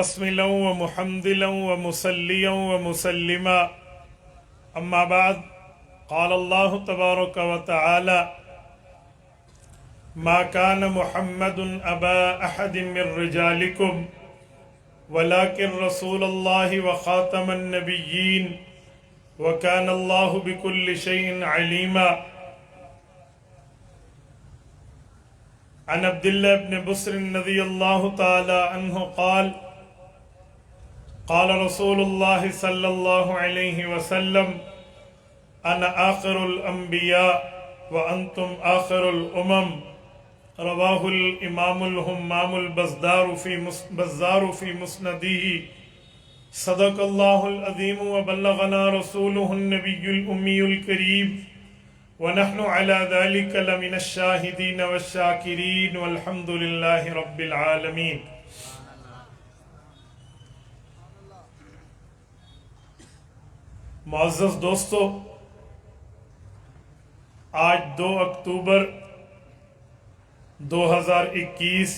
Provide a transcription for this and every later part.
بسملا ومحمدلا ومصليا ومسلما أما بعد قال الله تبارك وتعالى ما كان محمد أبا أحد من رجالكم ولكن رسول الله وخاتم النبيين وكان الله بكل شيء عليما عن عبد الله بن بصر رضي الله تعالى عنه قال قال رسول الله صلى الله عليه وسلم أنا آخر الأنبياء وأنتم آخر الأمم رواه الإمام الهمام البزار في مسنده صدق الله العظيم وبلغنا رسوله النبي الأمي الكريم ونحن على ذلك لمن الشاهدين والشاكرين والحمد لله رب العالمين. معزز دوستو، آج 2 اکتوبر 2021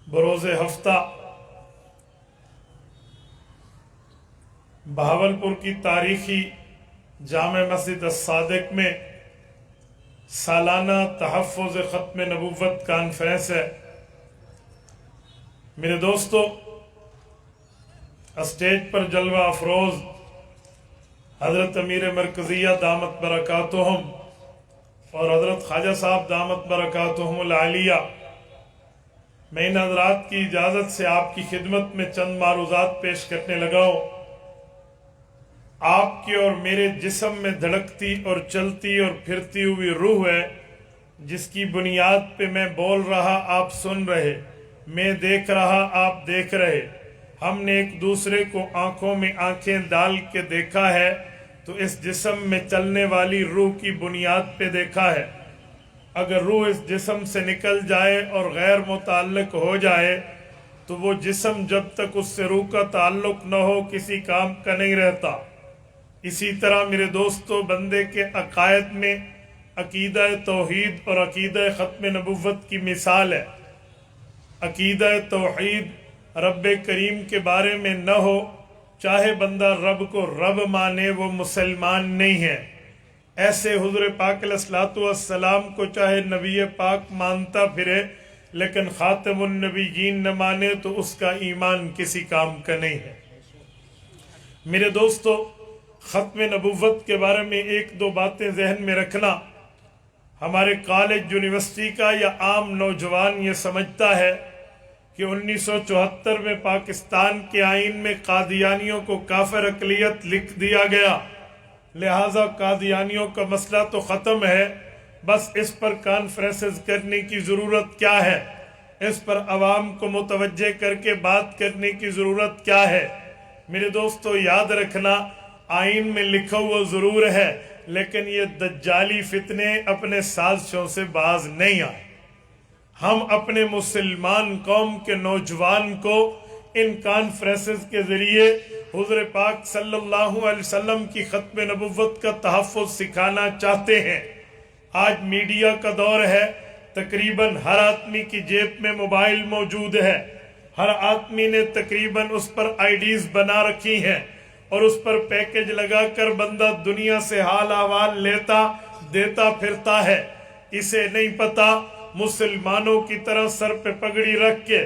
بروز ہفتہ بہاولپور کی تاریخی جامع مسجد الصادق میں سالانہ تحفظ ختم نبوت کانفرنس ہے. میرے دوستو، اسٹیج پر جلوہ افروز حضرت امیر مرکزیہ دامت برکاتہم اور حضرت خواجہ صاحب دامت برکاتہم العالیہ، میں ان حضرات کی اجازت سے آپ کی خدمت میں چند معروضات پیش کرنے لگا ہوں. آپ کے اور میرے جسم میں دھڑکتی اور چلتی اور پھرتی ہوئی روح ہے، جس کی بنیاد پہ میں بول رہا آپ سن رہے، میں دیکھ رہا آپ دیکھ رہے. ہم نے ایک دوسرے کو آنکھوں میں آنکھیں ڈال کے دیکھا ہے تو اس جسم میں چلنے والی روح کی بنیاد پہ دیکھا ہے. اگر روح اس جسم سے نکل جائے اور غیر متعلق ہو جائے تو وہ جسم جب تک اس سے روح کا تعلق نہ ہو کسی کام کا نہیں رہتا. اسی طرح میرے دوستو، بندے کے عقائد میں عقیدہ توحید اور عقیدہ ختم نبوت کی مثال ہے. عقیدہ توحید رب کریم کے بارے میں نہ ہو، چاہے بندہ رب کو رب مانے، وہ مسلمان نہیں ہے. ایسے حضور پاک علیہ الصلوۃ والسلام کو چاہے نبی پاک مانتا پھرے لیکن خاتم النبیین نہ مانے تو اس کا ایمان کسی کام کا نہیں ہے. میرے دوستو، ختم نبوت کے بارے میں 1-2 باتیں ذہن میں رکھنا. ہمارے کالج یونیورسٹی کا یا عام نوجوان یہ سمجھتا ہے کہ 1974 میں پاکستان کے آئین میں قادیانیوں کو کافر اقلیت لکھ دیا گیا، لہٰذا قادیانیوں کا مسئلہ تو ختم ہے، بس اس پر کانفرنسز کرنے کی ضرورت کیا ہے، اس پر عوام کو متوجہ کر کے بات کرنے کی ضرورت کیا ہے. میرے دوستو، یاد رکھنا، آئین میں لکھا ہوا ضرور ہے لیکن یہ دجالی فتنے اپنے سازشوں سے باز نہیں آئے. ہم اپنے مسلمان قوم کے نوجوان کو ان کانفرنسز کے ذریعے حضور پاک صلی اللہ علیہ وسلم کی ختم نبوت کا تحفظ سکھانا چاہتے ہیں. آج میڈیا کا دور ہے، تقریباً ہر آدمی کی جیب میں موبائل موجود ہے، ہر آدمی نے تقریباً اس پر آئی ڈیز بنا رکھی ہیں اور اس پر پیکج لگا کر بندہ دنیا سے حال احوال لیتا دیتا پھرتا ہے. اسے نہیں پتا مسلمانوں کی طرح سر پہ پگڑی رکھ کے،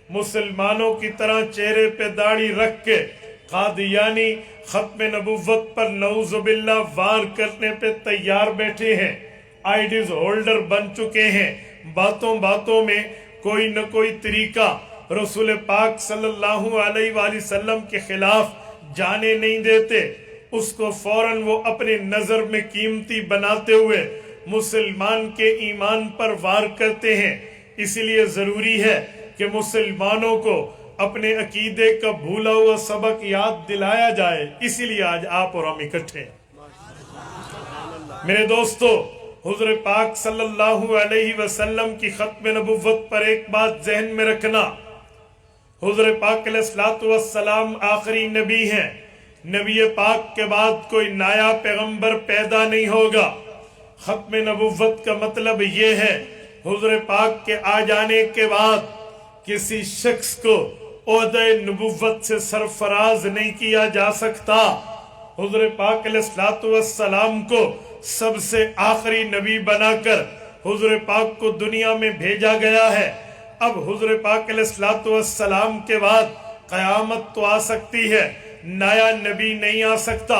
مسلمانوں کی طرح چہرے پہ داڑھی رکھ کے قادیانی ختم نبوت پر نعوذ باللہ وار کرنے پہ تیار بیٹھے ہیں، آئی ڈیز ہولڈر بن چکے ہیں. باتوں باتوں میں کوئی نہ کوئی طریقہ رسول پاک صلی اللہ علیہ وآلہ وسلم کے خلاف جانے نہیں دیتے. اس کو فوراً وہ اپنے نظر میں قیمتی بناتے ہوئے مسلمان کے ایمان پر وار کرتے ہیں. اسی لیے ضروری ہے کہ مسلمانوں کو اپنے عقیدے کا بھولا ہوا سبق یاد دلایا جائے. اسی لیے آج آپ اور ہم اکٹھے ہیں. میرے دوستو، حضور پاک صلی اللہ علیہ وسلم کی ختم نبوت پر ایک بات ذہن میں رکھنا، حضور پاک علیہ الصلوۃ والسلام آخری نبی ہیں. نبی پاک کے بعد کوئی نیا پیغمبر پیدا نہیں ہوگا. ختم نبوت کا مطلب یہ ہے حضور پاک کے آ جانے کے بعد किसी शख्स को ओहदे नबुव्वत से सरफराज नहीं किया जा सकता। हुज़ूर पाक अलैहिस्सलातु वस्सलाम को सबसे आखिरी नबी बनाकर हुज़ूर पाक को दुनिया में भेजा गया है। अब हुज़ूर पाक अलैहिस्सलातु वस्सलाम के बाद क़यामत तो आ सकती है, नया नबी नहीं आ सकता।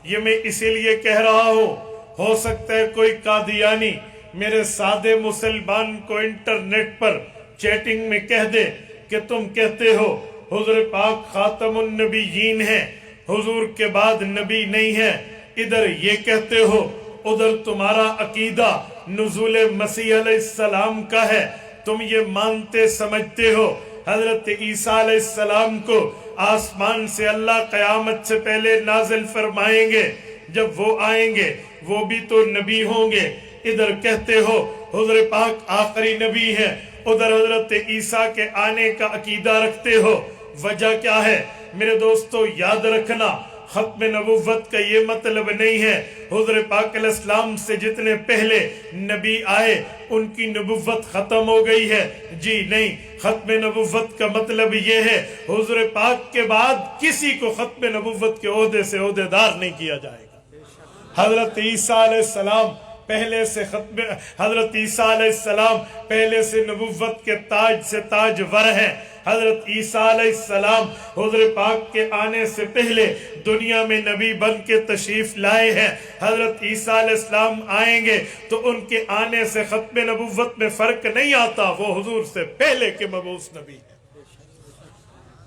ये मैं इसीलिए कह रहा हूँ, हो सकता है कोई कादियानी मेरे सादे मुसलमान को इंटरनेट पर चैटिंग में कह दे कि तुम कहते हो हुज़ूर पाक खातमुन नबीयीन है, हुजूर के बाद नबी नहीं है, इधर ये कहते हो, उधर तुम्हारा अकीदा नुज़ूल मसीह अलैहिस्सलाम का है, तुम ये मानते समझते हो हजरत ईसा अलैहिस्सलाम को आसमान से अल्लाह क़यामत से पहले नाजिल फरमाएंगे, जब वो आएंगे वो भी तो नबी होंगे। इधर कहते हो हुज़ूर पाक आखिरी नबी है, उधर हजरत ईसा के आने का अकीदा रखते हो। वजह क्या है मेरे दोस्तों? याद रखना, खत्म नबुव्वत का ये मतलब नहीं है हुज़ूर पाक अलैहिस्सलाम से जितने पहले नबी आए उनकी नबुव्वत खत्म हो गई है। जी नहीं, खत्म नबुव्वत का मतलब ये है हुज़ूर पाक के बाद किसी को खत्म नबुव्वत के ओहदे से ओहदेदार नहीं किया जाएगा। हजरत ईसा अलैहिस्सलाम पहले से खत्म, हजरत ईसा अलैहिस्सलाम पहले से नबुव्वत के ताज से ताजवर हैं। हजरत ईसा अलैहिस्सलाम हुज़ूर पाक के आने से पहले दुनिया में नबी बन के तशरीफ लाए हैं। हजरत ईसा अलैहिस्सलाम आएंगे तो उनके आने से खत्म नबुव्वत में फर्क नहीं आता, वो हुजूर से पहले के मबूस नबी हैं।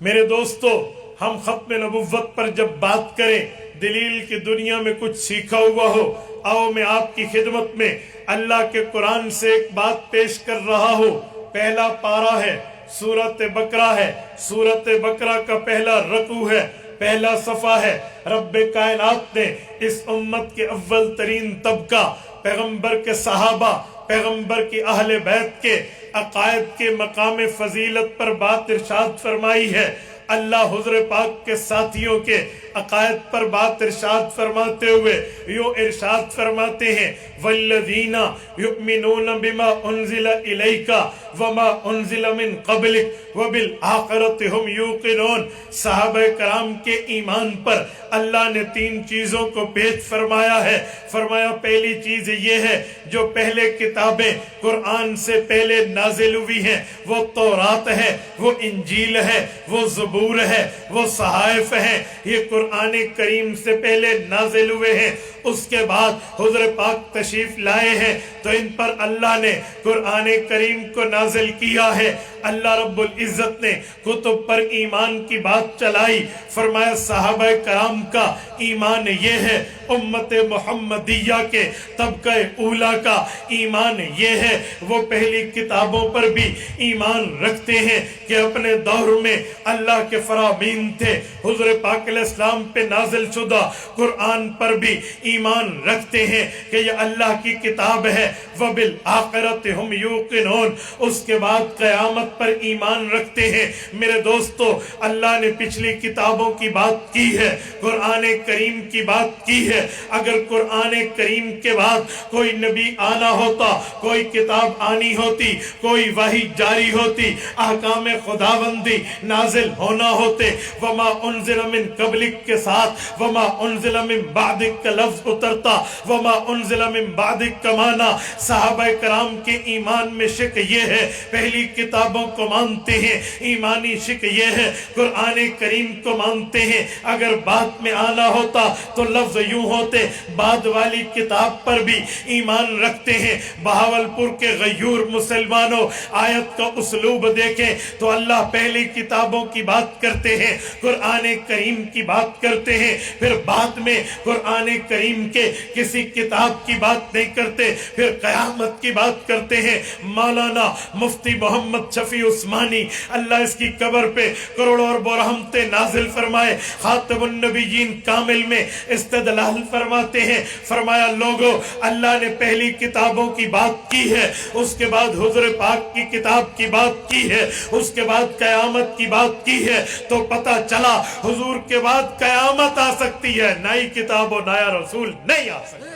मेरे दोस्तों, हम खत्म नबुव्वत पर जब बात करें, दलील की दुनिया में कुछ सीखा हुआ हो, आओ मैं आपकी खिदमत में अल्लाह के कुरान से एक बात पेश कर रहा हूँ। पहला पारा है, सूरत बकरा है, सूरत बकरा का पहला रकू है, पहला सफा है। रब्बे कायनात ने इस उम्मत के अव्वल तरीन तबका, पैगंबर के सहाबा, पैगंबर की अहले बैत के अकायद के मकाम फजीलत पर बात इरशाद फरमाई है। अल्लाह हुज़ूर पाक के साथियों के अकायद पर बात इरशाद फरमाते हुए यो इरशाद फरमाते हैं, वल्लज़ीना युमिनून बिमा उन्ज़िला इलैका वमा उन्ज़िला मिन क़ब्लिक वबिल आखिरति हुम यूक़िनून। सहाबा कराम के ईमान पर अल्लाह ने तीन चीज़ों को पेश फरमाया है। फरमाया पहली चीज़ ये है, जो पहले किताबें कुरान से पहले नाजिल हुई हैं, वो तौरात है, वो इंजील है, वो ज़बूर है, वो सहाइफ है, ये कुरान करीम से पहले नाजिल हुए हैं। उसके बाद हुज़ूर पाक तशरीफ लाए हैं तो इन पर अल्लाह ने कुरान करीम को नाजिल किया है। अल्लाह रब्बुल इज़्ज़त ने कुतुब पर ईमान की बात चलाई। फरमाया सहाबा कराम का ईमान ये है, उम्मत मुहम्मदिया के तबका ऊला का ईमान ये है, वो पहली किताबों पर भी ईमान रखते हैं कि अपने दौर में अल्लाह के फरामीन थे। हुज़ूर पाक अलैहिस्सलाम पे नाजिल शुदा कुरान पर भी ईमान रखते हैं कि ये अल्लाह की किताब है। वबिल आखिरति हुम यूक़िनून। उसके बाद क़यामत पर ईमान रखते हैं। मेरे दोस्तों, अल्लाह ने पिछली किताबों की बात की है, कुरान करीम की बात की है। अगर कुरान करीम के बाद कोई नबी आना होता, कोई किताब आनी होती, कोई वही जारी होती, अहकाम खुदाबंदी नाजिल होना होते, वमा उन्ज़िला मिन क़ब्लिक के साथ वमा उन्ज़िला मिन बादिक का लफ्ज़ उतरता, वमा उन्ज़िला मिन बादिक का माना। सहाबा कराम के ईमान में शिक ये है, पहली किताबों को मानते हैं, ईमानी शिक ये है, कुरान करीम को मानते हैं। अगर बाद में आना होता तो लफ्ज़ यूं होते, बाद वाली किताब पर भी ईमान रखते हैं। बहावलपुर के गयूर मुसलमानों, आयत का उसलूब देखें तो अल्लाह पहली किताबों की बात करते हैं, कुरान करीम की बात करते हैं, फिर बाद में कुरान करीम के किसी किताब की बात नहीं करते, फिर क़यामत की बात करते हैं। मौलाना मुफ्ती मोहम्मद शफी उस्मानी, अल्लाह इसकी कब्र पे करोड़ों और रहमतें नाजिल फरमाए, खातमुन नबीयीन कामिल में इस्तदलाल फरमाते हैं। फरमाया लोगों, अल्लाह ने पहली किताबों की बात की है, उसके बाद हुज़ूर पाक की किताब की बात की है, उसके बाद क़यामत की बात की है, तो पता चला हुजूर के बाद क़यामत आ सकती है, नई किताब और नया रसूल नहीं आ सकता।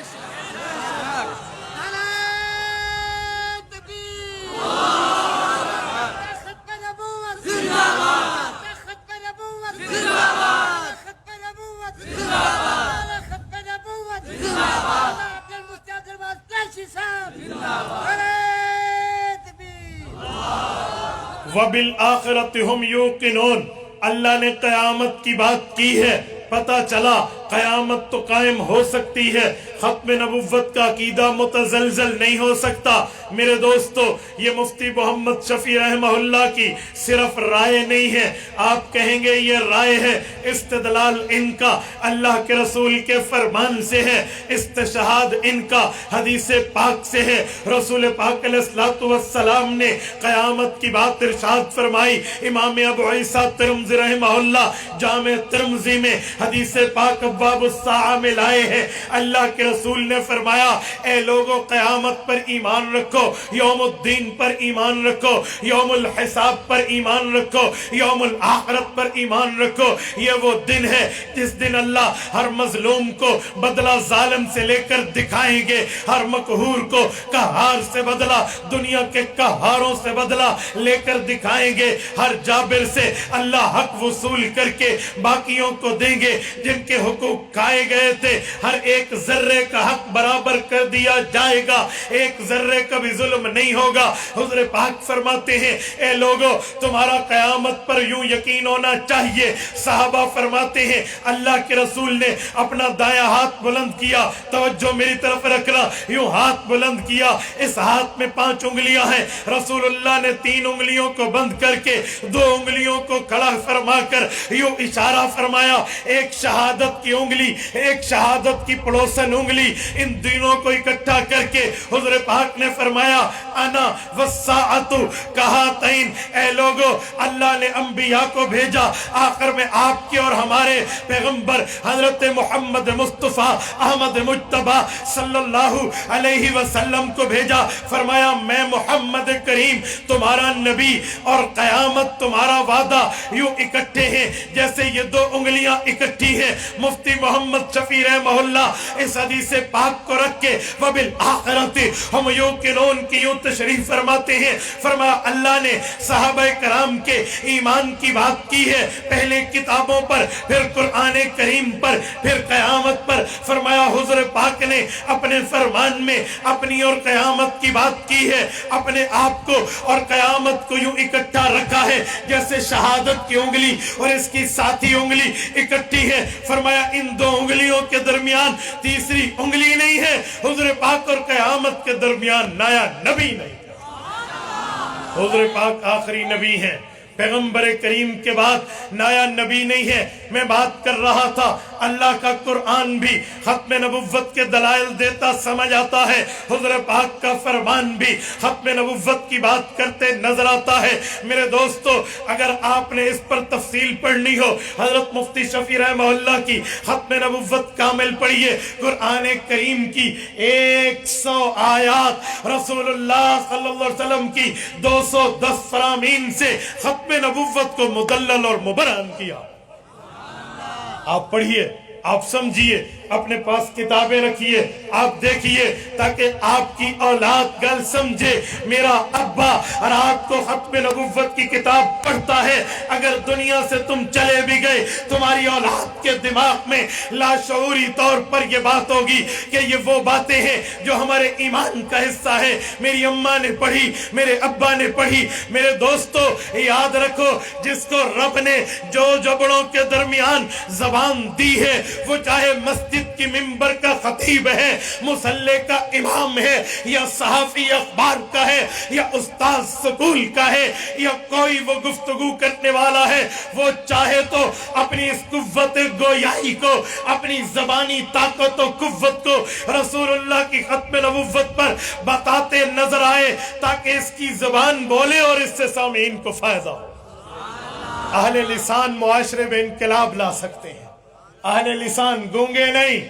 वबिल आखिरति हुम यूकिनून। अल्लाह ने क़यामत की बात की है, पता चला क़यामत तो कायम हो सकती है, खत्म नबुव्वत का अकीदा मुतज़लज़ल नहीं हो सकता। मेरे दोस्तों, ये मुफ्ती मोहम्मद शफी रहमहुल्लाह की सिर्फ राय नहीं है। आप कहेंगे ये राय है, इस्तिदलाल इनका अल्लाह के रसूल के फरमान से है, इस्तिशहाद इनका हदीस पाक से है। रसूल पाक अलैहिस्सलातु वस्सलाम ने क़यामत की बात इरशाद फरमाई। इमाम अबू ईसा तिरमिज़ी रहमहुल्लाह जामे तिरमिज़ी में हदीस पाक अब्वाबुस्साआ में लाए हैं। अल्लाह के रसूल ने फरमाया, ए लोगों, क़यामत पर ईमान रखो, यौमुद्दीन पर ईमान रखो, यौमुल हिसाब पर ईमान रखो, यौमुल आखिरत पर ईमान रखो। ये वो दिन है जिस दिन अल्लाह हर मजलूम को बदला जालिम से लेकर दिखाएंगे, हर मकहूर को कहार से बदला, दुनिया के कहारों से बदला लेकर दिखाएंगे। हर जाबिर से अल्लाह हक वसूल करके बाकियों को देंगे। जिनके हुकूक खाए गए थे, हर एक जर्रे का हक बराबर कर दिया जाएगा, एक जर्रे का भी जुल्म नहीं होगा। हुज़ूर पाक फरमाते हैं, ए लोगो, तुम्हारा क़यामत पर यूं यकीन होना चाहिए। सहाबा फरमाते हैं, अल्लाह के रसूल ने अपना दायां हाथ बुलंद किया, तवज्जो मेरी तरफ रखना, यूं हाथ बुलंद किया, इस हाथ में 5 उंगलियां हैं। रसूलुल्लाह ने 3 उंगलियों को बंद करके 2 उंगलियों को खड़ा फरमाकर यूं इशारा फरमाया, एक शहादत की उंगली, एक शहादत की पड़ोसन उंगली, इन तीनों को इकट्ठा करके हुज़ूर पाक ने फरमाया, अना वस्साअतु कहातैन। ए लोगो, अल्लाह ने अंबिया को भेजा, आखिर में आपके और हमारे पैगंबर हजरत मोहम्मद मुस्तफ़ा अहमद मुज्तबा सल्लल्लाहु अलैहि वसल्लम को भेजा। फरमाया, मैं मोहम्मद करीम तुम्हारा नबी और क़यामत तुम्हारा वादा यूं इकट्ठे हैं जैसे ये 2 उंगलियां इकट्ठी है। मुफ्ती मोहम्मद शफी रहमहुल्लाह इस हदीस पाक को रख के वबिल आखिरति हम यूकिनून की यूं तशरीफ फरमाते हैं। फरमाया, अल्लाह ने सहाबाए कराम के ईमान की बात की है, पहले किताबों पर, फिर कुरान करीम पर, फिर क़यामत पर। फरमाया, हुज़ूर पाक ने अपने फरमान में अपनी और क़यामत की बात की है, अपने आप को और क़यामत को यूं इकट्ठा रखा है जैसे शहादत की उंगली और इसकी साथी उंगली इकट्ठी है। फरमाया, इन 2 उंगलियों के दरमियान तीसरी उंगली नहीं है। हुज़ूर पाक और क़यामत के दरमियान नया नबी नहीं। हुज़ूर पाक आखिरी नबी हैं, पैगंबर करीम के बाद नया नबी नहीं है। मैं बात कर रहा था, अल्लाह का कुरान भी खत्म नबुव्वत के दलाइल देता समझ आता है, हुज़ूर पाक का फरमान भी खत्म नबुव्वत की बात करते नजर आता है। मेरे दोस्तों, अगर आपने इस पर तफसील पढ़नी हो, हजरत मुफ्ती शफी रहमहुल्लाह की खत्म नबुव्वत कामिल पढ़िए, कुरान करीम की 100 आयात, रसूलुल्लाह सल्लल्लाहु अलैहि वसल्लम की 210 फरामीन से खत्म नबुव्वत को मुदल्लल और मुबरहन किया। आप पढ़िए, आप समझिए, अपने पास किताबें रखिए, आप देखिए, ताकि आपकी औलाद गल समझे। मेरा अब्बा रात को खत्म नबुव्वत की किताब पढ़ता है, अगर दुनिया से तुम चले भी गए, तुम्हारी औलाद के दिमाग में लाशऊरी तौर पर यह बात होगी कि ये वो बातें हैं जो हमारे ईमान का हिस्सा है। मेरी अम्मा ने पढ़ी, मेरे अब्बा ने पढ़ी। मेरे दोस्तों, याद रखो, जिसको रब ने जो जबड़ों के दरमियान जबान दी है, वो चाहे मस्जिद की मिंबर का खतीब है, मुसल्ले का इमाम है, या सहाफी अखबार का है, या उस्ताद स्कूल का है, या कोई वो गुफ्तगू करने वाला है, वो चाहे तो अपनी इस कुव्वत गोयाई को, अपनी जबानी ताकत और कुव्वत को रसूलुल्लाह की खत्म नबुव्वत पर बताते नजर आए, ताकि इसकी जबान बोले और इससे सामीन को फायदा हो। अहले लिसान मुआशरे में इनकलाब ला सकते हैं। अहले लिसान गूंगे नहीं,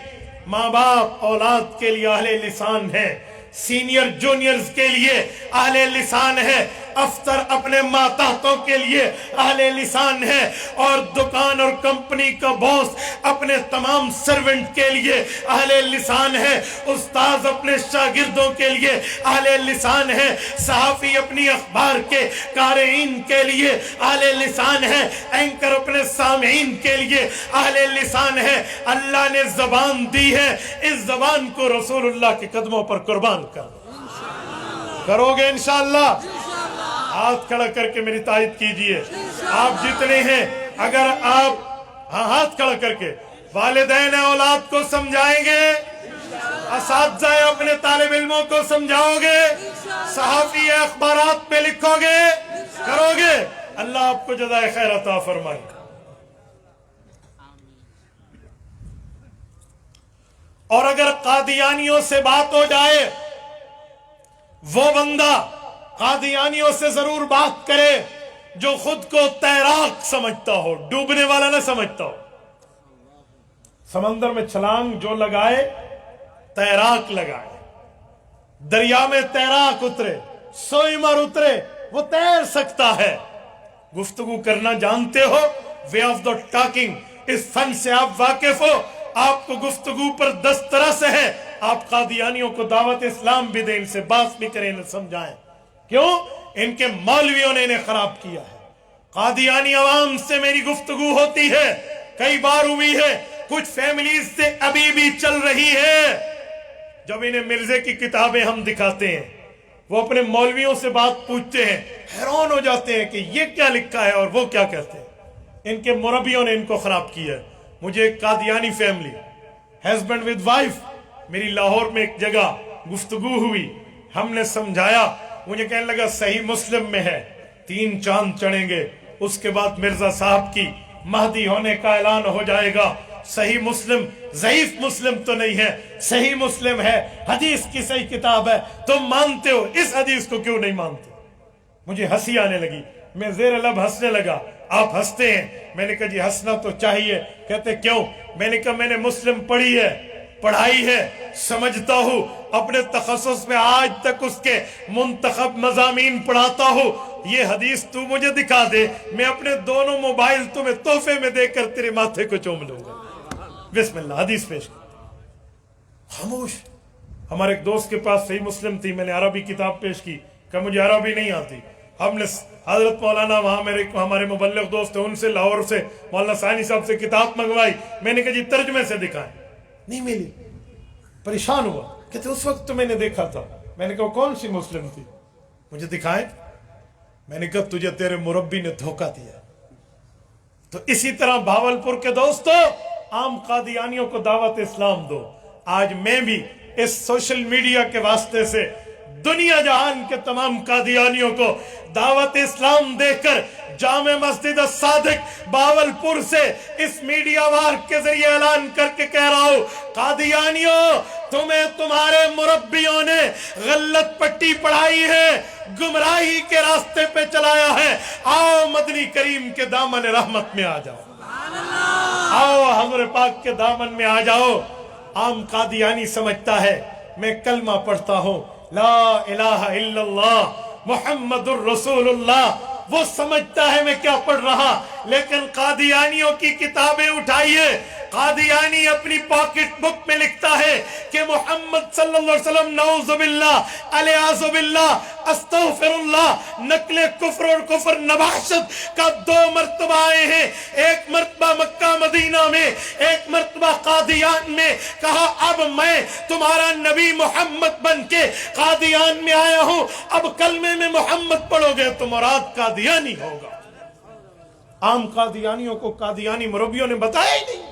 माँ बाप औलाद के लिए अहले लिसान है, सीनियर जूनियर्स के लिए अहले लिसान है, अफसर अपने मातातों के लिए अहले लिसान है, और दुकान और कंपनी का बॉस अपने तमाम सर्वेंट के लिए अहले लिसान है, उस्ताद अपने शागिर्दों के लिए अहले लिसान है, सहाफी अपनी अखबार के कारीन के लिए अहले लिसान है, एंकर अपने सामीन के लिए अहले लिसान है। अल्लाह ने जबान दी है, इस जबान को रसूलुल्लाह के कदमों पर कुर्बान कर करोगे इंशाअल्लाह। हाथ खड़ा करके मेरी तारीफ कीजिए। आप जितने हैं, अगर आप हाथ खड़ा करके वालिदैन औलाद को समझाएंगे, असातिज़ा अपने तालिब इल्मों को समझाओगे, सहाफ़ी अखबारात में लिखोगे, करोगे, अल्लाह आपको जज़ाए खैर अता फरमाए। और अगर कादियानियों से बात हो जाए, वो बंदा कादियानियों से जरूर बात करे जो खुद को तैराक समझता हो, डूबने वाला ना समझता हो। समंदर में छलांग जो लगाए, तैराक लगाए, दरिया में तैराक उतरे, स्विमर उतरे, वो तैर सकता है। गुफ्तगू करना जानते हो, वे ऑफ द टॉकिंग, इस फन से आप वाकिफ हो, आपको गुफ्तगू पर दस्तरस है। आप कादियानियों को दावत इस्लाम भी दें, इनसे बात भी करें, इन्हें समझाएं। क्यों? इनके मौलवियों ने इन्हें खराब किया है। कादियानी अवाम से मेरी गुफ्तगू होती है, कई बार हुई है, कुछ फैमिलीज से अभी भी चल रही है। जब इन्हें मिर्जे की किताबें हम दिखाते हैं, वो अपने मौलवियों से बात पूछते हैं, हैरान हो जाते हैं कि ये क्या लिखा है और वो क्या कहते हैं। इनके मुरब्बियों ने इनको खराब किया है। मुझे एक Qadiani family, husband with wife, मेरी लाहौर में एक जगह गुफ्तगू हुई, हमने समझाया, मुझे कहने लगा सही मुस्लिम में है 3 चांद चढ़ेंगे, उसके बाद मिर्जा साहब की महदी होने का ऐलान हो जाएगा। सही मुस्लिम ज़ईफ मुस्लिम तो नहीं है, सही मुस्लिम है, हदीस की सही किताब है, तुम मानते हो, इस हदीस को क्यों नहीं मानते? मुझे हंसी आने लगी, मैं ज़ेर लब हंसने लगा। आप हंसते हैं, मैंने कहा जी हंसना तो चाहिए। कहते क्यों? मैंने कहा मैंने मुस्लिम पढ़ी है, पढ़ाई है, समझता हूं, अपने तखस्सुस में आज तक उसके मुंतखब मज़ामीन पढ़ाता हूं। ये हदीस तू मुझे दिखा दे, मैं अपने दोनों मोबाइल तुम्हें तोहफे में देकर तेरे माथे को चूम लूंगा। बिस्मिल्लाह, हदीस पेश कर। खामोश। हमारे एक दोस्त के पास सही मुस्लिम थी, मैंने अरबी किताब पेश की, कहा मुझे अरबी नहीं आती। हमने हजरत मौलाना, वहां हमारे मुबल्लिग दोस्त हैं, उनसे लाहौर से मौलाना सानी साहब से किताब मंगवाई। मैंने कहा जी तर्जमे से दिखाएं, नहीं मिली। परेशान हुआ, कहते उस वक्त तो मैंने देखा था। मैंने कहा कौन सी मुस्लिम थी, मुझे दिखाएं। मैंने कहा तुझे तेरे मुरब्बी ने धोखा दिया। तो इसी तरह भावलपुर के दोस्तों, आम कादियानियों को दावत इस्लाम दो। आज मैं भी इस सोशल मीडिया के वास्ते से दुनिया जहान के तमाम कादियानियों को दावत इस्लाम देकर जामे मस्जिद सादिक बावलपुर से इस मीडिया वार के जरिए ऐलान करके कह रहा हूं, कादियानियों, तुम्हें तुम्हारे मुरब्बियों ने गलत पट्टी पढ़ाई है, गुमराही के रास्ते पे चलाया है। आओ मदनी करीम के दामन रहमत में आ जाओ, आओ हज़रत पाक के दामन में आ जाओ। आम कादियानी समझता है मैं कलमा पढ़ता हूं, ला इलाहा इल्लल्लाह मुहम्मदुर रसूलुल्लाह, वो समझता है मैं क्या पढ़ रहा। लेकिन कादियानियों की किताबें उठाइए, कादियानी अपनी पॉकेट बुक में लिखता है कि मोहम्मद सल्लल्लाहु अलैहि वसल्लम नऊजुबिल्लाह अलैहिजुबिल्लाह अस्तगफिरुल्लाह नकले कुफ्र और कुफ्र नबाशत का 2 मर्तबा आए हैं। एक मर्तबा मक्का मदीना में, एक मर्तबा कादियान में। कहा अब मैं तुम्हारा नबी मोहम्मद बन के कादियान में आया हूं, अब कलमे में मोहम्मद पढ़ोगे तो मुराद कादियानी होगा। आम कादियानियों को कादियानी मुरब्बियों ने बताया ही नहीं।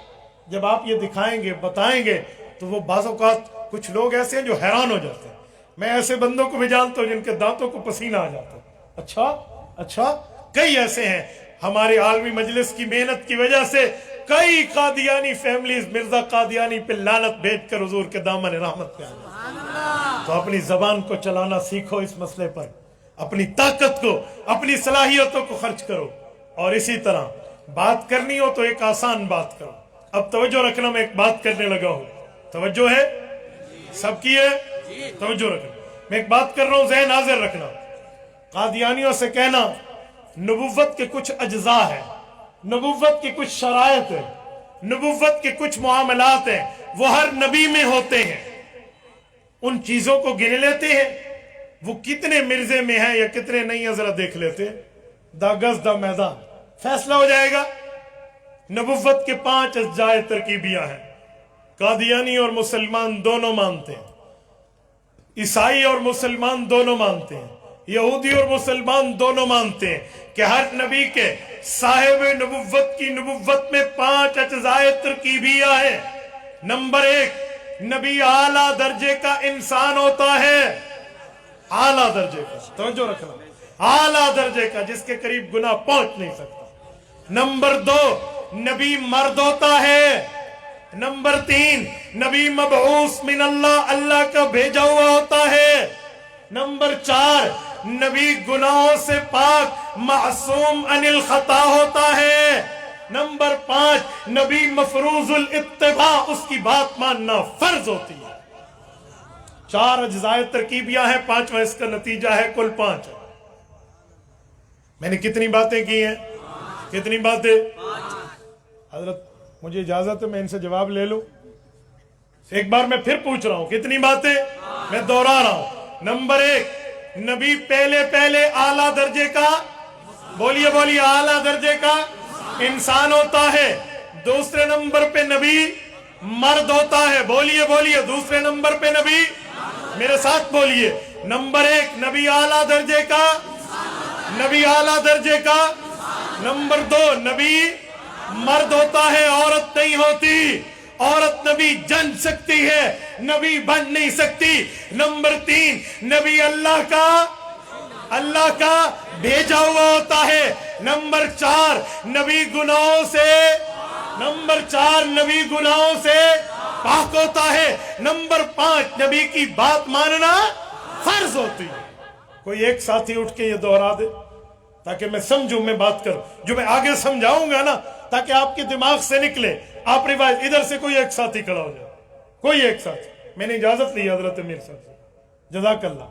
जब आप ये दिखाएंगे, बताएंगे, तो वो बाज़-औक़ात कुछ लोग ऐसे हैं जो हैरान हो जाते हैं। मैं ऐसे बंदों को भी जानता हूं जिनके दांतों को पसीना आ जाता है। अच्छा, कई ऐसे हैं। हमारे आलमी मजलिस की मेहनत की वजह से कई कादियानी फैमिलीज मिर्जा कादियानी पे लानत भेजकर हुजूर के दामन रहमत पे आ। तो अपनी जबान को चलाना सीखो, इस मसले पर अपनी ताकत को, अपनी सलाहियतों को खर्च करो। और इसी तरह बात करनी हो तो एक आसान बात करो। अब तवज्जो रखना, मैं एक बात करने लगा हूं, तवज्जो है सबकी है, तवज्जो रखना। मैं एक बात कर रहा हूं, ज़हन हाजिर रखना। कादियानियों से कहना नबुव्वत के कुछ अज्जा है, नबुव्वत की कुछ शरायत है, नबुव्वत के कुछ मुआमलात हैं, वो हर नबी में होते हैं। उन चीजों को गिन लेते हैं, वो कितने मिर्जे में है या कितने नहीं है जरा देख लेते हैं। दा गज दा मैदान, फैसला हो जाएगा। नबुव्वत के 5 अज्जाए तरकीबियां हैं। कादियानी और मुसलमान दोनों मानते हैं, ईसाई और मुसलमान दोनों मानते हैं, यहूदी और मुसलमान दोनों मानते हैं कि हर नबी के साहिब नबुव्वत की नबुव्वत में 5 अज्जाए तरकीबिया है। नंबर 1, नबी आला दर्जे का इंसान होता है, आला दर्जे का, तवज्जो रखना, आला दर्जे का, जिसके करीब गुनाह पहुंच नहीं सकता। नंबर 2, नबी मर्द होता है। नंबर 3, नबी मबऊस मिन अल्लाह, अल्लाह का भेजा हुआ होता है। नंबर 4, नबी गुनाहों से पाक मासूम अनिल खता होता है। नंबर 5, नबी मफरूजुल इत्तिबा, उसकी बात मानना फर्ज होती है। 4 अज्जाए तरकीबियां हैं, 5वां इसका नतीजा है, कुल 5 है। मैंने कितनी बातें की हैं? कितनी बातें? हजरत मुझे इजाजत है मैं इनसे जवाब ले लूं? एक बार मैं फिर पूछ रहा हूं, कितनी बातें? मैं दोहरा रहा हूं। नंबर 1, नबी पहले आला दर्जे का, बोलिए बोलिए, आला दर्जे का इंसान होता है। दूसरे नंबर पे नबी मर्द होता है, बोलिए बोलिए, दूसरे नंबर पे नबी, मेरे साथ बोलिए, नंबर 1 नबी आला दर्जे का, नबी आला दर्जे का। नंबर 2, नबी मर्द होता है, औरत नहीं होती। औरत नबी जन सकती है, नबी बन नहीं सकती। नंबर 3, नबी अल्लाह का भेजा हुआ होता है। नंबर 4, नबी गुनाहों से, नंबर 4 नबी गुनाहों से पाक होता है। नंबर 5, नबी की बात मानना फर्ज होती है। कोई एक साथी उठ के ये दोहरा दे ताकि मैं समझूं, मैं बात करूं, जो मैं आगे समझाऊंगा ना, ताकि आपके दिमाग से निकले। आप रिवायत, इधर से कोई एक साथी खड़ा हो जाए, कोई एक साथी। मैंने इजाजत ली हजरत मीर साहब से, जज़ाकल्लाह।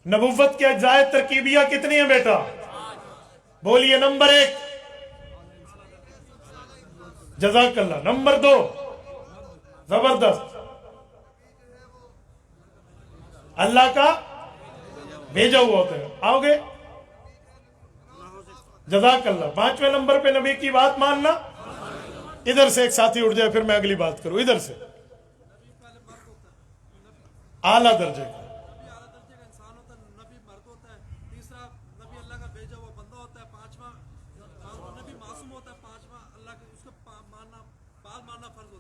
नबुव्वत के अज्जाए तरकीबिया कितनी है बेटा? बोलिए। नंबर 1, जज़ाकल्लाह। नंबर 2, जबरदस्त, अल्लाह का भेजा हुआ होता है। आओगे? जज़ाकल्लाह। 5वें नंबर पे नबी की बात मानना। इधर से एक साथी उठ जाए, फिर मैं अगली बात करूं। इधर से आला दर्जे का,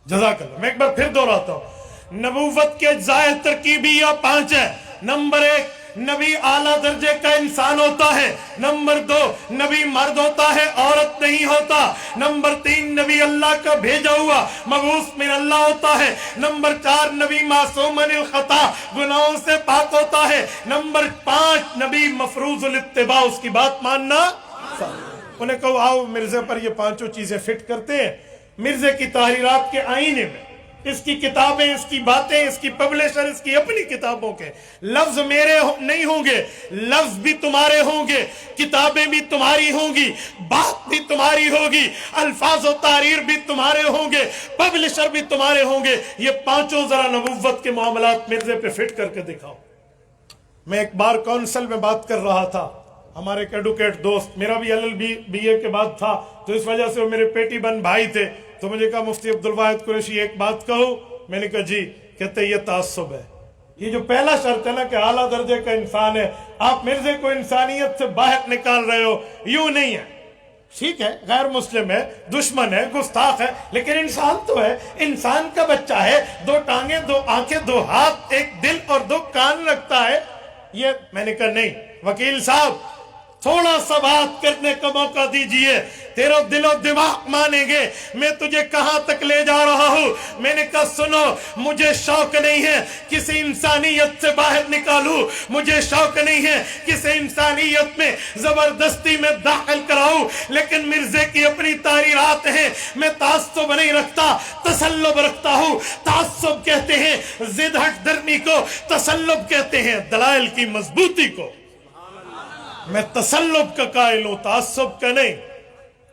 जज़ाकल्लाह। मैं एक बार फिर दोहराता हूं, नबूवत के अज्जाए तरकीबिया 5 है। नंबर 1, नबी आला दर्जे का इंसान होता है। नंबर 2, नबी मर्द होता है, औरत नहीं होता। नंबर 3, नबी अल्लाह का भेजा हुआ मबूस मिन अल्लाह होता है। नंबर 4, नबी मासूम अनिल खता, गुनाहों से पाक होता है। नंबर 5, नबी मफरूजुल इत्तिबा, उसकी बात मानना। उन्हें कहो आओ मिर्जे पर ये 5 चीजें फिट करते हैं। मिर्जे की तहरीरात के आईने में इसकी किताबें, इसकी बातें, इसकी पब्लिशर, इसकी अपनी किताबों के लफ्ज मेरे नहीं होंगे, लफ्ज भी तुम्हारे होंगे, किताबें भी तुम्हारी होंगी, बात भी तुम्हारी होगी, अल्फाज और तारीर भी तुम्हारे होंगे, पब्लिशर भी तुम्हारे होंगे। ये 5 जरा नबुव्वत के मामलात मिर्जे पे फिट करके दिखाओ। मैं एक बार काउंसिल में बात कर रहा था, हमारे एक एडवोकेट दोस्त, मेरा भी LLB BA के बाद था, तो इस वजह से वो मेरे पेटी बन भाई थे। तो मुझे कहा मुफ्ती अब्दुल वाहिद कुरैशी एक बात कहो। मैंने कहा जी। कहते ये तासुब है। ये जो पहला शर्त है ना कि आला दर्जे का इंसान है, आप मिर्जे को इंसानियत से बाहर निकाल रहे हो, यूं नहीं है। ठीक है, गैर मुस्लिम है, दुश्मन है, गुस्ताख है, लेकिन इंसान तो है, इंसान का बच्चा है, 2 टांगे, 2 आंखें, 2 हाथ, 1 दिल और 2 कान रखता है। ये मैंने कहा नहीं वकील साहब, थोड़ा सा बात करने का मौका दीजिए, तेरा दिलो दिमाग मानेंगे मैं तुझे कहां तक ले जा रहा हूं। मैंने कहा सुनो, मुझे शौक नहीं है किसी इंसानियत से बाहर निकालूं, मुझे शौक नहीं है किसी इंसानियत में जबरदस्ती में दाखिल कराऊं, लेकिन मिर्जे की अपनी तारीरात हैं। मैं तास्सुब नहीं रखता, तसल्लुब रखता हूं। तास्सुब कहते हैं जिद हट दर्मी को, तसल्लुब कहते हैं दलाइल की मजबूती को। मैं तसल्लुब का कायल हूं, तास्सुब का नहीं।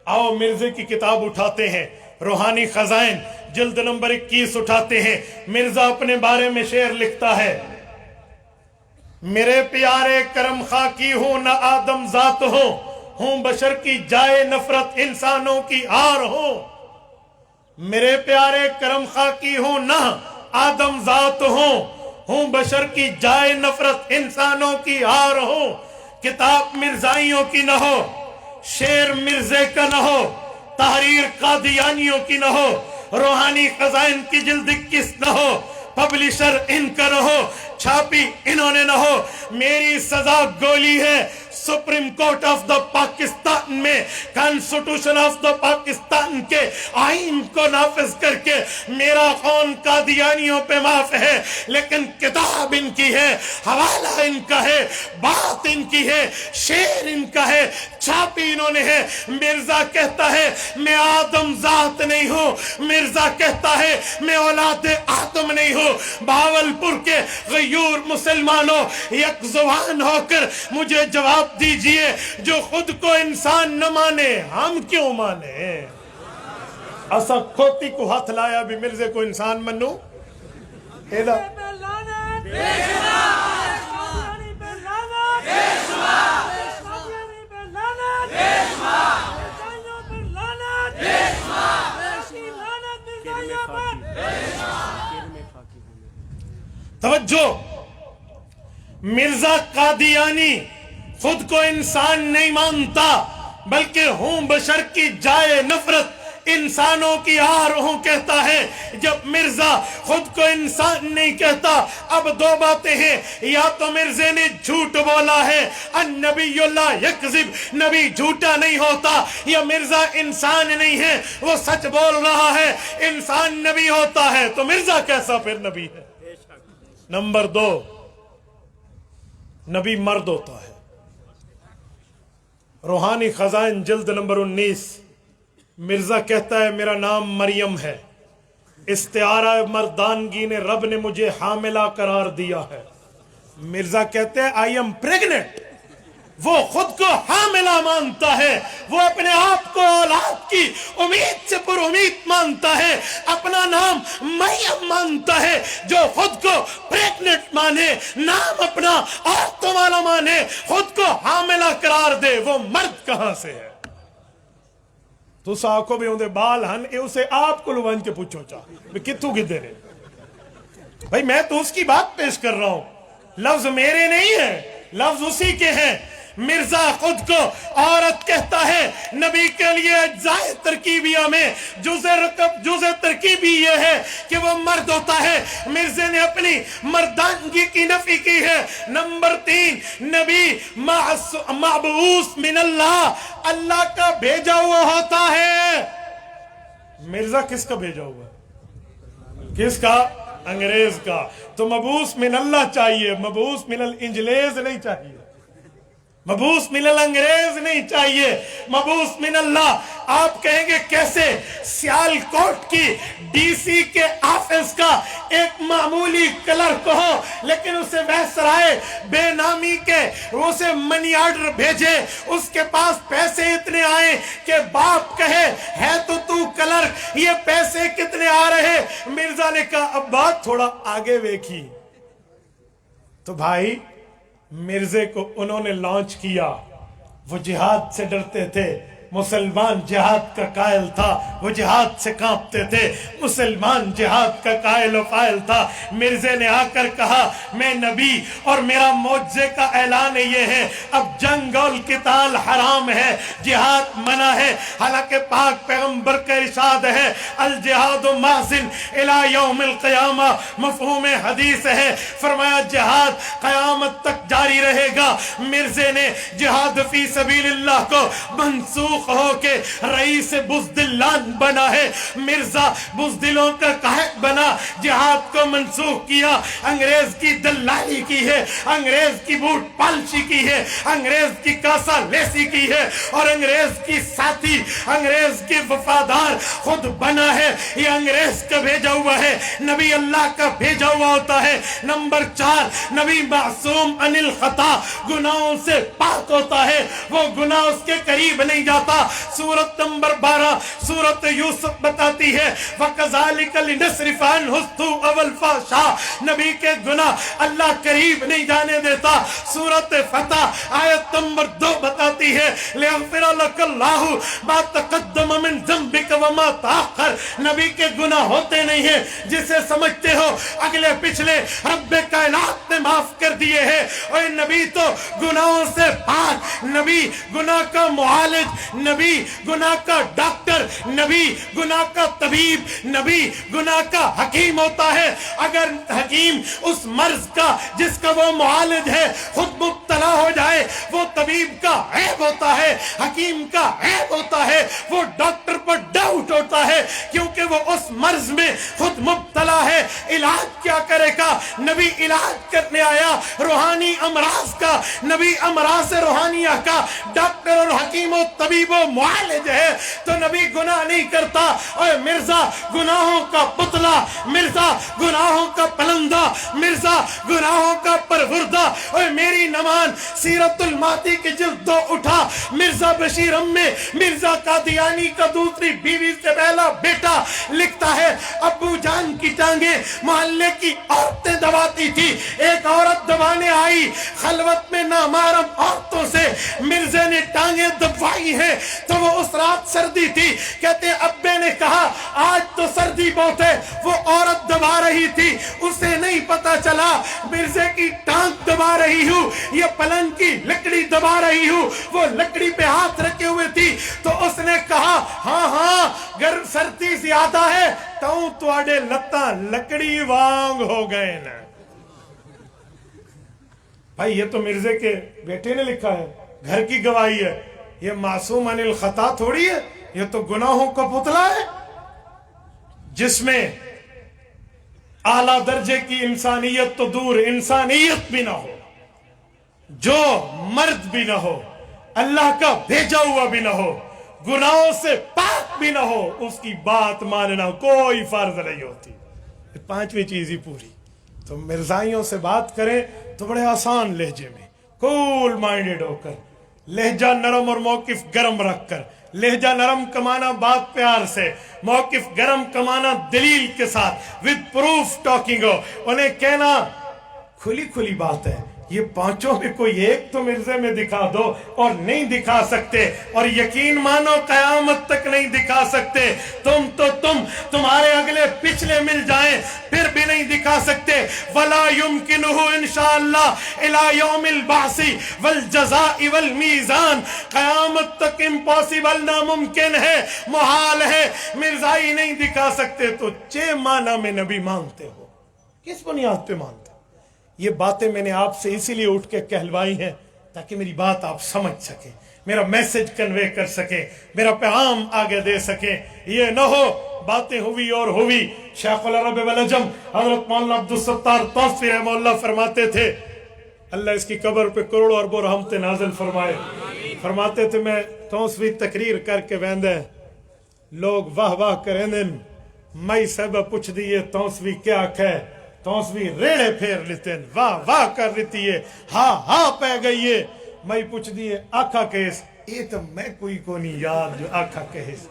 आओ मिर्जे की किताब उठाते हैं, रूहानी खजाइन जिल्द नंबर 21 उठाते हैं। मिर्जा अपने बारे में शेर लिखता है, मेरे प्यारे करम खाकी हूं न आदम जात हूं बशर की जाए नफरत इंसानों की हार हो। मेरे प्यारे करम खाकी हूं न आदम जात ہوں بشر کی جائے نفرت انسانوں کی ہار ہوں، کتاب مرزائیوں کی نہ ہو، شعر مرزے کا نہ ہو، تحریر قادیانیوں کی نہ ہو، روحانی خزائن کی جلد 21 نہ ہو، پبلشر ان کا نہ ہو، چھاپی انہوں نے نہ ہو، میری سزا گولی ہے supreme court of the Pakistan میں، کانسٹیٹیوشن آف دا پاکستان کے آئین کو نافذ کر کے میرا خون قادیانیوں پہ معاف ہے، لیکن کتاب ان کی ہے، حوالہ ان کا ہے، بات ان کی ہے، شعر ان کا ہے، چھاپی انہوں نے ہے۔ مرزا کہتا ہے میں آدم ذات نہیں ہوں، مرزا کہتا ہے میں اولاد آدم نہیں ہوں۔ بہاولپور کے غیور مسلمانوں یک زبان ہو کر مجھے جواب دیجئے، جو خود کو انسان نہ مانے ہم کیوں مانے؟ اسا کھوتی کو ہاتھ لایا بھی مرزے کو انسان منو ایلا توجہ، مرزا قادیانی خود کو انسان نہیں مانتا، بلکہ ہوں بشر کی جائے نفرت انسانوں کی آر ہوں کہتا ہے۔ جب مرزا خود کو انسان نہیں کہتا، اب دو باتیں ہیں، یا تو مرزے نے جھوٹ بولا ہے، النبی لا یکذب، نبی جھوٹا نہیں ہوتا، یا مرزا انسان نہیں ہے، وہ سچ بول رہا ہے، انسان نبی ہوتا ہے تو مرزا کیسا پھر نبی ہے؟ نمبر 2، نبی مرد ہوتا ہے۔ روحانی خزائن جلد نمبر 19، مرزا کہتا ہے میرا نام مریم ہے، استعارہ مردانگی نے رب نے مجھے حاملہ قرار دیا ہے۔ مرزا کہتے ہیں آئی ایم پریگننٹ، وہ خود کو حاملہ مانتا ہے، وہ اپنے آپ کو اولاد کی امید سے پر امید مانتا ہے، اپنا نام مریم مانتا ہے۔ جو خود کو پریگننٹ مانے، نام اپنا عورتوں والا مانے، خود کو حاملہ قرار دے، وہ مرد کہاں سے ہے؟ تو ساکھو بھی ہوندے بال ہن اے اسے آپ کو لوان کے پوچھو چاہ کتھو گدے نے بھائی، میں تو اس کی بات پیش کر رہا ہوں، لفظ میرے نہیں ہیں، لفظ اسی کے ہیں۔ مرزا خود کو عورت کہتا ہے، نبی کے لیے اجزائے ترکیبیہ میں جزء ترکیبی یہ ہے کہ وہ مرد ہوتا ہے۔ مرزے نے اپنی مردانگی کی نفی کی ہے۔ نمبر 3، نبی مبعوث من اللہ، اللہ کا بھیجا ہوا ہوتا ہے۔ مرزا کس کا بھیجا ہوا ہے؟ کس کا؟ انگریز کا۔ تو مبعوث من اللہ چاہیے، مبعوث من الانجلیز نہیں چاہیے، مبعوث من الانگریز نہیں چاہیے، مبعوث من اللہ۔ آپ کہیں گے کیسے؟ سیال کوٹ کی ڈی سی کے آفس کا ایک معمولی کلرک ہو، لیکن اسے ویسرائے بے نامی کے اسے منی آرڈر بھیجے، اس کے پاس پیسے اتنے آئے کہ باپ کہے ہے تو کلرک، یہ پیسے کتنے آ رہے؟ مرزا نے کہا اب بات تھوڑا آگے ویکھی۔ تو بھائی مرزے کو انہوں نے لانچ کیا، وہ جہاد سے ڈرتے تھے، مسلمان جہاد کا قائل تھا، وہ جہاد سے کانپتے تھے، مسلمان جہاد کا قائل و فائل تھا۔ مرزے نے آ کر کہا میں نبی اور میرا معجزے کا اعلان یہ ہے، اب جنگ اور قتال حرام ہے، جہاد منع ہے، حالانکہ پاک پیغمبر کا ارشاد ہے الجہاد ماضٍ الی یوم القیامہ، مفہوم حدیث ہے، فرمایا جہاد قیامت تک جاری رہے گا۔ مرزے نے جہاد فی سبیل اللہ کو منسوخ ہو کے رئیس بزدلان بنا ہے، مرزا بزدلوں کا قائد بنا، جہاد کو منسوخ کیا، انگریز کی دلالی کی ہے، انگریز کی بوٹ پالشی کی ہے، انگریز کی کاسا لیسی کی ہے، اور انگریز کی ساتھی، انگریز کی وفادار خود بنا ہے۔ یہ انگریز کا بھیجا ہوا ہے، نبی اللہ کا بھیجا ہوا ہوتا ہے۔ نمبر 4، نبی معصوم عن الخطا، گناہوں سے پاک ہوتا ہے، وہ گناہ اس کے قریب نہیں جاتا۔ था। सूरत नंबर 12 सूरत यूसुफ बताती है वकज़ालिक लिनस्रिफ़ अन्हु अस्सूअ वल फ़हशा, नबी के गुनाह अल्लाह करीब नहीं जाने देता। सूरत फतह आयत नंबर 2 बताती है लियग़फ़िर लकल्लाहु मा तक़द्दम मिन ज़ंबिक व मा तअख़्ख़र, नबी के गुनाह होते नहीं है जिसे समझते हो अगले पिछले रब्बे कायनात ने माफ कर दिए हैं। और नबी तो गुनाहों से पाक, नबी गुनाह का मुआलिज, नबी गुनाह का डॉक्टर, नबी गुनाह का तबीब, नबी गुनाह का हकीम होता है। अगर हकीम उस मर्ज का जिसका वो मुआलिज है खुद मुब्तला हो जाए, वो तबीब का ऐब होता है, हकीम का ऐब होता है, वो डॉक्टर पर डाउट होता है क्योंकि वो उस मर्ज में खुद मुब्तला है। इलाज क्या करेगा? नबी इलाज करने आया रूहानी अमराज का, नबी अमराज से रूहानिया का डॉक्टर और हकीम और तबीब और मुआलिज है, तो नबी गुनाह नहीं करता। और मिर्जा गुनाहों का पुतला, मिर्जा गुनाहों का पलंदा, मिर्जा गुनाहों का परवरदा। और मेरी नमान सीरतुल माती के जिल्द 2 उठा, मिर्जा बशीर अम्मे मिर्जा कादियानी का दूसरी बीवी से पहला बेटा लिखता है अब्बू जान की टांगे मोहल्ले की औरतें दबाती थी। एक औरत दबाने आई खलवत में नामारम औरतों से, मिर्जे ने टांगे दबाई है तो वो उस रात सर्दी थी। कहते अब्बे ने कहा आज तो सर्दी बहुत है, वो औरत दबा रही थी, उसे नहीं पता चला मिर्जे की टांग दबा रही हूँ, ये पलंग की लकड़ी दबा रही हूँ। वो लकड़ी पे हाथ रखे हुए थी तो उसने कहा हाँ हाँ गर्म सर्दी ज्यादा है तो तुआडे लत्ता लकड़ी वांग हो गए ना। भाई ये तो मिर्जे के बेटे ने लिखा है, घर की गवाही है, ये मासूम अनिल खता थोड़ी है, ये तो गुनाहों का पुतला है जिसमें आला दर्जे की इंसानियत तो दूर, इंसानियत भी ना हो, जो मर्द भी ना हो, अल्लाह का भेजा हुआ भी ना हो, गुनाहों से पाक भी ना हो, उसकी बात मानना कोई फर्ज नहीं होती। 5वीं चीज ही पूरी। तो मिर्जाइयों से बात करें तो बड़े आसान लहजे में, कूल माइंडेड होकर, लहजा नरम और मौकिफ गरम रखकर। लहजा नरम कमाना बात प्यार से, मौकिफ गरम कमाना दलील के साथ, विद प्रूफ टॉकिंग हो। उन्हें कहना खुली खुली बात है, ये 5 में कोई एक तो मिर्जे में दिखा दो, और नहीं दिखा सकते और यकीन मानो कयामत तक नहीं दिखा सकते। तुम्हारे अगले पिछले मिल जाएं फिर भी नहीं दिखा सकते। वला युमकिनुहु इंशाअल्लाह इला यौमिल बासी वल जज़ाई वल मीज़ान, कयामत तक इम्पॉसिबल, नामुमकिन है, मुहाल है, मिर्जाई नहीं दिखा सकते। तो 6 माना में नबी मानते हो, किस बुनियाद पे मानते हो? ये बातें मैंने आपसे इसीलिए उठ के कहलवाई हैं ताकि मेरी बात आप समझ सके, मेरा मैसेज कन्वे कर सके, मेरा पैगाम आगे दे सके। ये न हो बातें हुई और हुई। शेखुल अरब वल अजम हजरत मौलाना अब्दुल सत्तार तौसीफी रहमतुल्लाह फरमाते थे, अल्लाह इसकी कब्र पे करोड़ों अरबों रहमतें नाज़िल फरमाए। फरमाते थे मैं तौसीफी तकरीर करके वेंदे लोग वाह वाह करें, मई सब पुछ दिए तौसीफी क्या आखे, तौसीफी रेड़े फेर लेते हैं, वाह वाह कर लेती है, हा हा पै गई है। मैं पूछ दिए आखा केस, ये तो मैं कोई को नहीं याद जो आखा केस।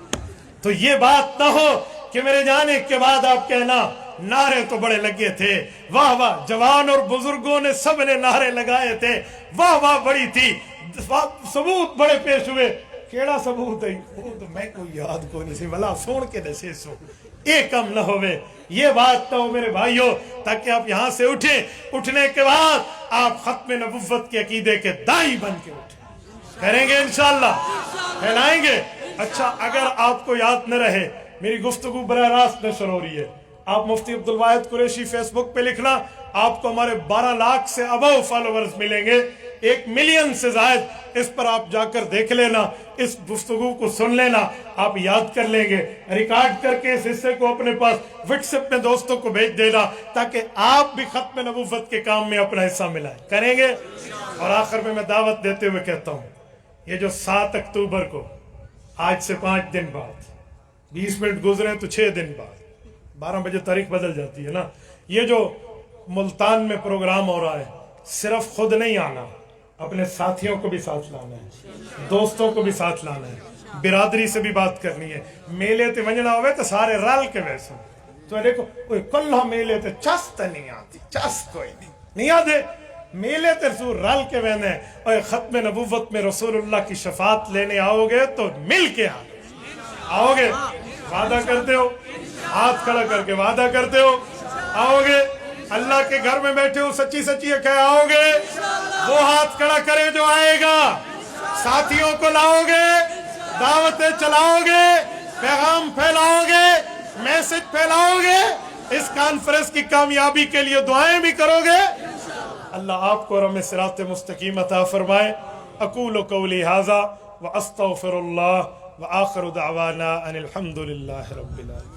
तो ये बात ना हो कि मेरे जाने के बाद आप कहना नारे तो बड़े लगे थे, वाह वाह, जवान और बुजुर्गों ने सब ने नारे लगाए थे, वाह वाह बड़ी थी, सबूत बड़े पेश हुए। केड़ा सबूत है? वो तो मैं कोई याद को नहीं सी, भला सुन के दसे सो एक कम न होवे। ये बात तो मेरे भाइयों, ताकि आप यहां से उठे, उठने के बाद आप खत्म नबुव्वत के अकीदे के दाई बन के उठे करेंगे इंशाअल्लाह, फैलाएंगे। अच्छा, अगर आपको याद न रहे, मेरी गुफ्तगू बराह रास्त नशर हो रही है, आप मुफ्ती अब्दुल वाहिद कुरैशी फेसबुक पे लिखना, आपको हमारे 12 लाख से अबव फॉलोवर्स मिलेंगे, 1 मिलियन से जायद। इस पर आप जाकर देख लेना, इस गुफ्तगू को सुन लेना, आप याद कर लेंगे। रिकॉर्ड करके इस हिस्से को अपने पास व्हाट्सएप में दोस्तों को भेज देना, ताकि आप भी खत्म नबुव्वत के काम में अपना हिस्सा मिलाएं, करेंगे। और आखिर में मैं दावत देते हुए कहता हूँ, ये जो 7 अक्टूबर को, आज से 5 दिन बाद, 20 मिनट गुजरे तो 6 दिन बाद, 12 बजे तारीख बदल जाती है ना, ये जो मुल्तान में प्रोग्राम हो रहा है, सिर्फ खुद नहीं आना, अपने साथियों को भी साथ लाना है, दोस्तों को भी साथ लाना है। برادری سے بھی بات کرنی ہے. میلے تے ونجنا ہوئے تو سارے رل کے ویسو. تو دیکھو کوئی کلہ میلے تے چست نہیں آتی, چست کوئی نہیں آدھے. میلے تے رسول رل کے وینے. اور ختم نبوت میں رسول اللہ کی شفاعت لینے آؤ گے تو مل کے آؤ گے. وعدہ کرتے ہو؟ ہاتھ کھڑا کر کے وعدہ کرتے ہو آؤ گے؟ اللہ کے گھر میں بیٹھے ہو سچی سچی کہ آؤ گے؟ وہ ہاتھ کھڑا کرے جو آئے گا. ساتھیوں کو لاؤ گے, دعوتیں چلاؤ گے, پیغام پھیلاؤ گے, میسج پھیلاؤ گے, اس کانفرنس کی کامیابی کے لیے دعائیں بھی کرو گے. اللہ آپ کو رحم صراط مستقیم عطا فرمائے. اقول قولی ھذا واستغفر اللہ وآخر دعوانا ان الحمد للہ رب العالمین.